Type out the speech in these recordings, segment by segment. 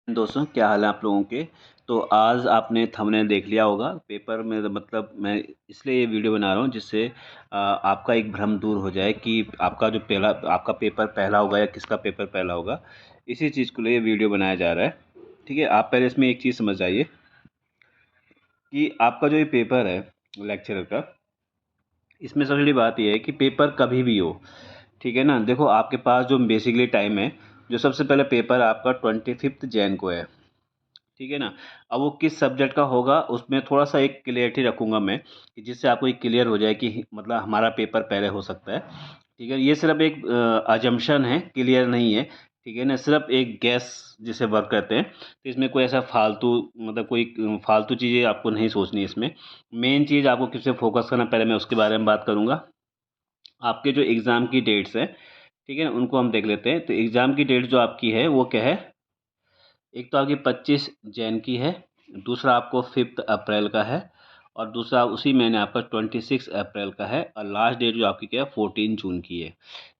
दोस्तों, क्या हाल है आप लोगों के। तो आज आपने थंबनेल देख लिया होगा पेपर में, मतलब मैं इसलिए ये वीडियो बना रहा हूँ जिससे आपका एक भ्रम दूर हो जाए कि आपका पेपर पहला होगा या किसका पेपर पहला होगा। इसी चीज़ को लिए वीडियो बनाया जा रहा है। ठीक है, आप पहले इसमें एक चीज़ समझ जाइए कि आपका जो ये पेपर है लेक्चरर का, इसमें सबसे बड़ी बात यह है कि पेपर कभी भी हो, ठीक है ना। देखो, आपके पास जो बेसिकली टाइम है, जो सबसे पहले पेपर आपका 25 जैन को है, ठीक है ना। अब वो किस सब्जेक्ट का होगा उसमें थोड़ा सा एक क्लियरिटी रखूँगा मैं, कि जिससे आपको एक क्लियर हो जाए कि मतलब हमारा पेपर पहले हो सकता है। ठीक है, ये सिर्फ एक अजम्पशन है, क्लियर नहीं है। ठीक है ना, सिर्फ एक गैस जिसे वर्क करते हैं। तो इसमें कोई ऐसा फालतू, मतलब कोई फालतू चीज़ें आपको नहीं सोचनी है इसमें। मेन चीज़ आपको किस पे फोकस करना, पहले मैं उसके बारे में बात करूँगा। आपके जो एग्ज़ाम की डेट्स हैं, ठीक है ना, उनको हम देख लेते हैं। तो एग्ज़ाम की डेट जो आपकी है वो क्या है। एक तो आपकी 25 जैन की है, दूसरा आपको 5 अप्रैल का है, और दूसरा उसी महीने आपका 26 अप्रैल का है, और लास्ट डेट जो आपकी क्या है 14 जून की है।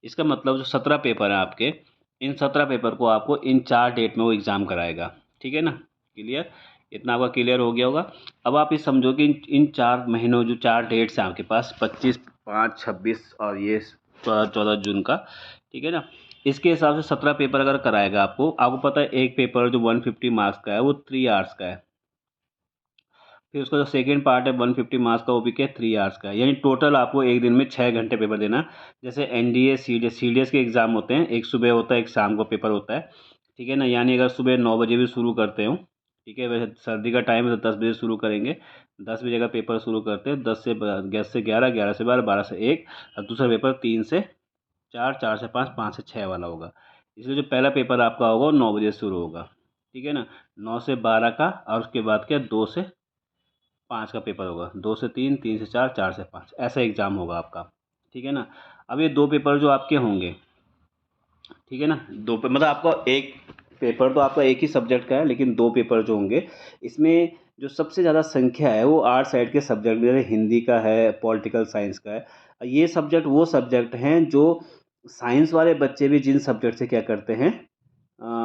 इसका मतलब जो 17 पेपर हैं आपके, इन 17 पेपर को आपको इन 4 डेट में वो एग्ज़ाम कराएगा। ठीक है ना, क्लियर। इतना आपका क्लियर हो गया होगा। अब आप ये समझो कि इन 4 महीनों, जो 4 डेट्स हैं आपके पास, 25, 5, 26 और ये 14 जून का, ठीक है ना। इसके हिसाब से 17 पेपर अगर कराएगा आपको, पता है एक पेपर जो 150 मार्क्स का है वो 3 आवर्स का है। फिर उसका जो सेकंड पार्ट है 150 मार्क्स का, वो भी क्या 3 आवर्स का है। यानी टोटल आपको एक दिन में 6 घंटे पेपर देना है। जैसे एनडीए सी डी एस के एग्ज़ाम होते हैं, एक सुबह होता है एक शाम को पेपर होता है। ठीक है ना, यानी अगर सुबह 9 बजे भी शुरू करते हो, ठीक है, वैसे सर्दी का टाइम है तो 10 बजे शुरू करेंगे। 10 बजे का पेपर शुरू करते हैं, 10 से 11, 11 से 12, 12 से 1, और दूसरा पेपर 3 से 4, 4 से 5, 5 से 6 वाला होगा। इसलिए जो पहला पेपर आपका होगा वो 9 बजे शुरू होगा। ठीक है ना, 9 से 12 का, और उसके बाद क्या 2 से 5 का पेपर होगा, 2 से 3, 3 से 4, 4 से 5, ऐसा एग्ज़ाम होगा आपका। ठीक है ना। अब ये 2 पेपर जो आपके होंगे, ठीक है ना, मतलब आपका एक पेपर तो आपका एक ही सब्जेक्ट का है, लेकिन 2 पेपर जो होंगे, इसमें जो सबसे ज़्यादा संख्या है वो आर्ट साइड के सब्जेक्ट में, जैसे हिंदी का है, पॉलिटिकल साइंस का है। ये सब्जेक्ट वो सब्जेक्ट हैं जो साइंस वाले बच्चे भी जिन सब्जेक्ट से क्या करते हैं,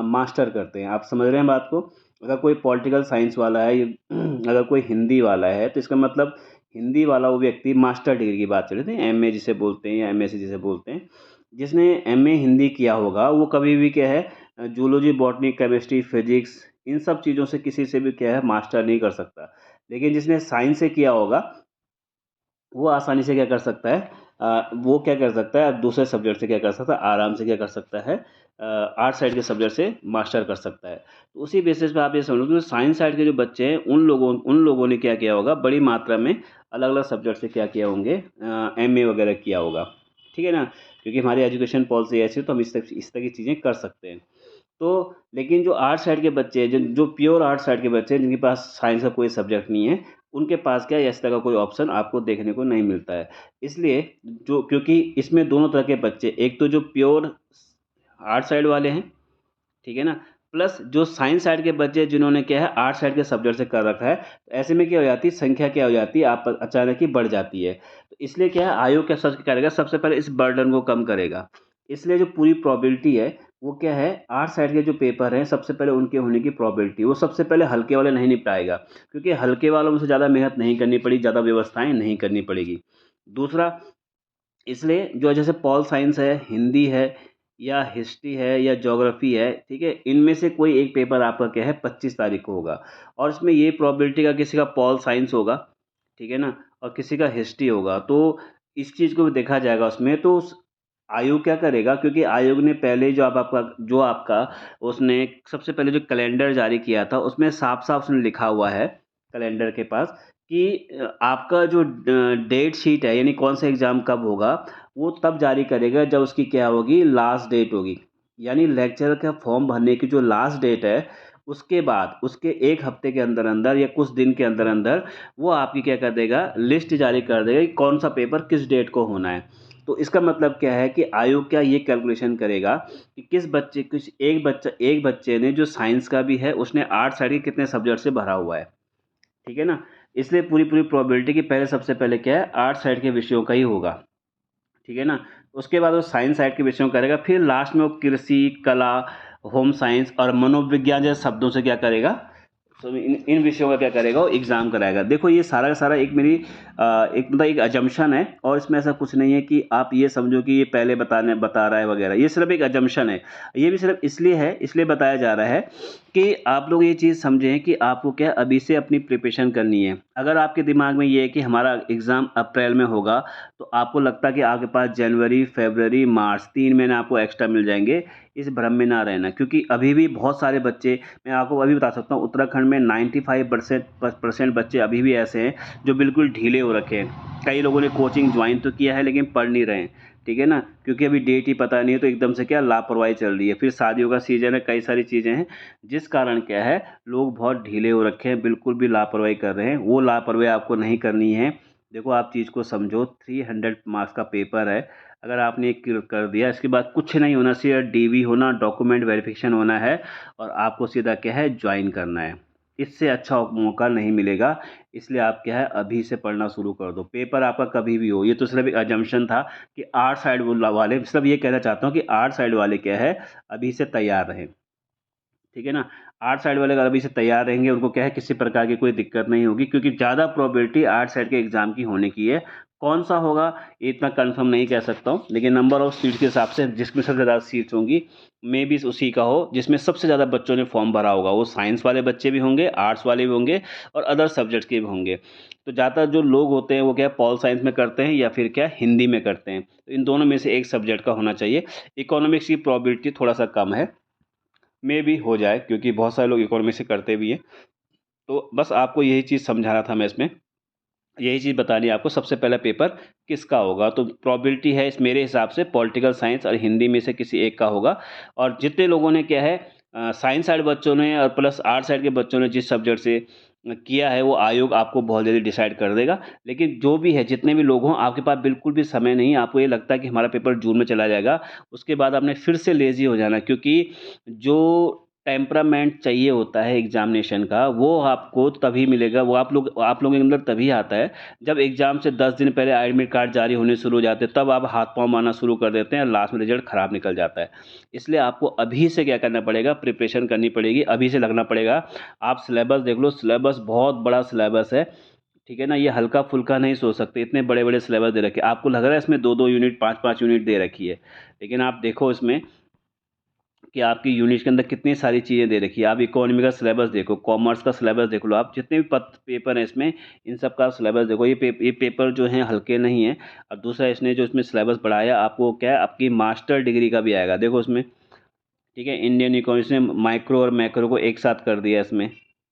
मास्टर करते हैं। आप समझ रहे हैं बात को। अगर कोई पॉलिटिकल साइंस वाला है, अगर कोई हिंदी वाला है, तो इसका मतलब हिंदी वाला वो व्यक्ति मास्टर डिग्री की बात कर रहे थे, एमए जिसे बोलते हैं या एमएससी जिसे बोलते हैं। जिसने एमए हिंदी किया होगा वो कभी भी क्या है, जूलॉजी, बॉटनी, केमिस्ट्री, फिजिक्स, इन सब चीज़ों से किसी से भी क्या है मास्टर नहीं कर सकता। लेकिन जिसने साइंस से किया होगा वो आसानी से क्या कर सकता है, वो क्या कर सकता है, दूसरे सब्जेक्ट से क्या कर सकता है, आराम से क्या कर सकता है, आर्ट साइड के सब्जेक्ट से मास्टर कर सकता है। तो उसी बेसिस पे आप ये समझ लो कि साइंस साइड के जो बच्चे हैं उन लोगों ने क्या किया होगा, बड़ी मात्रा में अलग अलग सब्जेक्ट से क्या किया होंगे, एमए वगैरह किया होगा। ठीक है ना, क्योंकि हमारी एजुकेशन पॉलिसी ऐसी है तो हम इस तरह की चीज़ें कर सकते हैं। तो लेकिन जो आर्ट साइड के बच्चे हैं, जो प्योर आर्ट साइड के बच्चे हैं, जिनके पास साइंस का कोई सब्जेक्ट नहीं है, उनके पास क्या है, इस तरह का कोई ऑप्शन आपको देखने को नहीं मिलता है। इसलिए जो, क्योंकि इसमें दोनों तरह के बच्चे, एक तो जो प्योर आर्ट साइड वाले हैं, ठीक है ना, प्लस जो साइंस साइड के बच्चे जिन्होंने क्या है आर्ट साइड के सब्जेक्ट से कर रखा है, तो ऐसे में क्या हो जाती है, संख्या क्या हो जाती है, आप अचानक ही बढ़ जाती है। तो इसलिए क्या है, आयोग क्या सर्च करेगा, सबसे पहले इस बर्डन को कम करेगा। इसलिए जो पूरी प्रोबेबिलिटी है वो क्या है, आर्ट साइड के जो पेपर हैं सबसे पहले उनके होने की प्रोबेबिलिटी, वो सबसे पहले हल्के वाले नहीं निपटाएगा, क्योंकि हल्के वालों में से ज़्यादा मेहनत नहीं करनी पड़ी, ज़्यादा व्यवस्थाएं नहीं करनी पड़ेगी। दूसरा, इसलिए जो जैसे पॉल साइंस है, हिंदी है, या हिस्ट्री है, या ज्योग्राफी है, ठीक है, इनमें से कोई एक पेपर आपका क्या है 25 तारीख को होगा। और इसमें ये प्रोबेबिलिटी का किसी का पॉल साइंस होगा, ठीक है ना, और किसी का हिस्ट्री होगा। तो इस चीज़ को भी देखा जाएगा उसमें। तो आयोग क्या करेगा, क्योंकि आयोग ने पहले जो आपका उसने सबसे पहले जो कैलेंडर जारी किया था, उसमें साफ साफ उसने लिखा हुआ है कैलेंडर के पास कि आपका जो डेट शीट है, यानी कौन सा एग्ज़ाम कब होगा, वो तब जारी करेगा जब उसकी क्या होगी, लास्ट डेट होगी। यानी लेक्चर का फॉर्म भरने की जो लास्ट डेट है, उसके बाद उसके 1 हफ्ते के अंदर अंदर या कुछ दिन के अंदर अंदर वो आपकी क्या कर देगा, लिस्ट जारी कर देगा कि कौन सा पेपर किस डेट को होना है। तो इसका मतलब क्या है कि आयोग क्या ये कैलकुलेशन करेगा कि एक बच्चे ने जो साइंस का भी है, उसने आर्ट साइड के कितने सब्जेक्ट से भरा हुआ है। ठीक है ना, इसलिए पूरी पूरी प्रोबेबिलिटी कि पहले सबसे पहले क्या है, आर्ट साइड के विषयों का ही होगा। ठीक है ना, उसके बाद वो साइंस साइड के विषयों करेगा, फिर लास्ट में वो कृषि, कला होम साइंस और मनोविज्ञान जैसे शब्दों से क्या करेगा, तो इन विषयों का क्या करेगा, वो एग्ज़ाम कराएगा। देखो ये सारा का सारा एक मेरी एक मतलब एक अजम्पशन है, और इसमें ऐसा कुछ नहीं है कि आप ये समझो कि ये पहले बता रहा है वगैरह। ये सिर्फ एक अजम्पशन है। ये भी सिर्फ इसलिए है, इसलिए बताया जा रहा है कि आप लोग ये चीज़ समझें कि आपको क्या अभी से अपनी प्रिपरेशन करनी है। अगर आपके दिमाग में ये है कि हमारा एग्ज़ाम अप्रैल में होगा, तो आपको लगता है कि आपके पास जनवरी, फ़रवरी, मार्च 3 महीने आपको एक्स्ट्रा मिल जाएँगे। इस भ्रम में ना रहना, क्योंकि अभी भी बहुत सारे बच्चे, मैं आपको अभी बता सकता हूँ, उत्तराखंड में 95% बच्चे अभी भी ऐसे हैं जो बिल्कुल ढीले हो रखे हैं। कई लोगों ने कोचिंग ज्वाइन तो किया है लेकिन पढ़ नहीं रहे हैं, ठीक है ना, क्योंकि अभी डेट ही पता नहीं है, तो एकदम से क्या लापरवाही चल रही है। फिर शादियों का सीजन है, कई सारी चीज़ें हैं, जिस कारण क्या है, लोग बहुत ढीले हो रखे हैं, बिल्कुल भी लापरवाही कर रहे हैं। वो लापरवाही आपको नहीं करनी है। देखो आप चीज़ को समझो, 300 मार्क्स का पेपर है। अगर आपने एक कर दिया, इसके बाद कुछ नहीं होना, सिर्फ डीवी होना, डॉक्यूमेंट वेरिफिकेशन होना है, और आपको सीधा क्या है, ज्वाइन करना है। इससे अच्छा मौका नहीं मिलेगा। इसलिए आप क्या है, अभी से पढ़ना शुरू कर दो। पेपर आपका कभी भी हो, ये तो सिर्फ एक अजम्पशन था कि आर्ट साइड वाले, सिर्फ ये कहना चाहता हूँ कि आर्ट साइड वाले क्या है, अभी से तैयार रहें, ठीक है ना। आर्ट साइड वाले अगर अभी से तैयार रहेंगे, उनको क्या है, किसी प्रकार की कोई दिक्कत नहीं होगी, क्योंकि ज़्यादा प्रोबेबिलिटी आर्ट साइड के एग्ज़ाम की होने की है। कौन सा होगा ये इतना कंफर्म नहीं कह सकता हूँ, लेकिन नंबर ऑफ सीट्स के हिसाब से जिसमें सबसे ज़्यादा सीट्स होंगी, मे बी उसी का हो जिसमें सबसे ज़्यादा बच्चों ने फॉर्म भरा होगा। वो साइंस वाले बच्चे भी होंगे, आर्ट्स वाले भी होंगे, और अदर सब्जेक्ट्स के भी होंगे। तो ज़्यादातर जो लोग होते हैं वो क्या है, पॉल साइंस में करते हैं या फिर क्या हिंदी में करते हैं। तो इन दोनों में से एक सब्जेक्ट का होना चाहिए। इकोनॉमिक्स की प्रोबेबिलिटी थोड़ा सा कम है, में भी हो जाए, क्योंकि बहुत सारे लोग इकोनॉमिक्स से करते भी हैं। तो बस आपको यही चीज़ समझाना था मैं इसमें, यही चीज़ बतानी है आपको। सबसे पहला पेपर किसका होगा, तो प्रोबेबिलिटी है इस मेरे हिसाब से पॉलिटिकल साइंस और हिंदी में से किसी एक का होगा। और जितने लोगों ने क्या है, साइंस साइड बच्चों ने और प्लस आर्ट साइड के बच्चों ने जिस सब्जेक्ट से किया है, वो आयोग आपको बहुत जल्दी डिसाइड कर देगा। लेकिन जो भी है, जितने भी लोग हों, आपके पास बिल्कुल भी समय नहीं है। आपको ये लगता है कि हमारा पेपर जून में चला जाएगा, उसके बाद आपने फिर से लेज़ी हो जाना, क्योंकि जो टेम्परामेंट चाहिए होता है एग्जामिनेशन का, वो आपको तभी मिलेगा, वो आप लोगों के अंदर तभी आता है जब एग्ज़ाम से 10 दिन पहले एडमिट कार्ड जारी होने शुरू हो जाते हैं। तब आप हाथ पाँव मारना शुरू कर देते हैं और लास्ट में रिजल्ट ख़राब निकल जाता है। इसलिए आपको अभी से क्या करना पड़ेगा, प्रिपरेशन करनी पड़ेगी, अभी से लगना पड़ेगा। आप सिलेबस देख लो, सिलेबस बहुत बड़ा सिलेबस है, ठीक है ना। ये हल्का-फुल्का नहीं सोच सकते, इतने बड़े-बड़े सिलेबस दे रखे हैं। आपको लग रहा है इसमें 2-2 यूनिट, 5-5 यूनिट दे रखी है, लेकिन आप देखो इसमें कि आपकी यूनिट के अंदर कितनी सारी चीज़ें दे रखी है। आप इकोनॉमी का सिलेबस देखो, कॉमर्स का सिलेबस देख लो, आप जितने भी पेपर हैं इसमें, इन सब का सिलेबस देखो। ये पेपर जो हैं हल्के नहीं हैं। और दूसरा, इसने जो इसमें सिलेबस बढ़ाया, आपको क्या है, आपकी मास्टर डिग्री का भी आएगा, देखो इसमें, ठीक है। इंडियन इकोनॉमिक्स ने माइक्रो और मैक्रो को एक साथ कर दिया इसमें,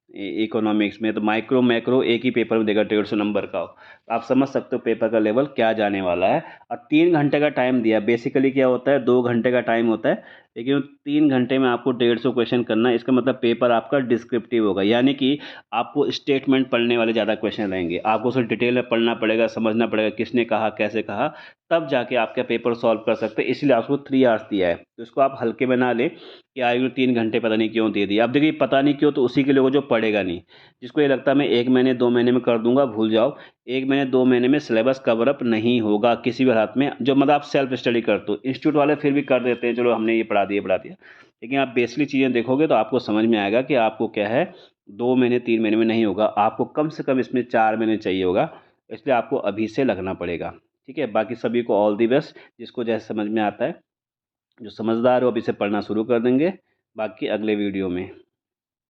इकोनॉमिक्स में तो माइक्रो मैक्रो एक ही पेपर में देगा, 150 नंबर का हो। तो आप समझ सकते हो पेपर का लेवल क्या जाने वाला है। और 3 घंटे का टाइम दिया। बेसिकली क्या होता है, 2 घंटे का टाइम होता है, लेकिन 3 घंटे में आपको 150 क्वेश्चन करना है। इसका मतलब पेपर आपका डिस्क्रिप्टिव होगा, यानी कि आपको स्टेटमेंट पढ़ने वाले ज़्यादा क्वेश्चन रहेंगे। आपको उसे डिटेल में पढ़ना पड़ेगा, समझना पड़ेगा किसने कहा, कैसे कहा, तब जाके आपका पेपर सॉल्व कर सकते हैं। इसलिए आपको 3 आवर्स दिया है, तो इसको आप हल्के में ना लें कि आयु 3 घंटे पता नहीं क्यों दे दिया। अब देखिए, पता नहीं क्यों तो उसी के लिए हो जो पढ़ेगा नहीं, जिसको ये लगता है मैं 1 महीने 2 महीने में कर दूंगा, भूल जाओ। 1 महीने 2 महीने में सिलेबस कवर अप नहीं होगा किसी भी हालत में, जो मतलब आप सेल्फ स्टडी करते हो। इंस्टीट्यूट वाले फिर भी कर देते हैं, चलो हमने ये पढ़ा दिया, लेकिन आप बेसिकली चीज़ें देखोगे तो आपको समझ में आएगा कि आपको क्या है, 2 महीने 3 महीने में नहीं होगा, आपको कम से कम इसमें 4 महीने चाहिए होगा। इसलिए आपको अभी से लगना पड़ेगा, ठीक है। बाकी सभी को ऑल दी बेस्ट, जिसको जैसे समझ में आता है। जो समझदार हो अभी से पढ़ना शुरू कर देंगे, बाकी अगले वीडियो में।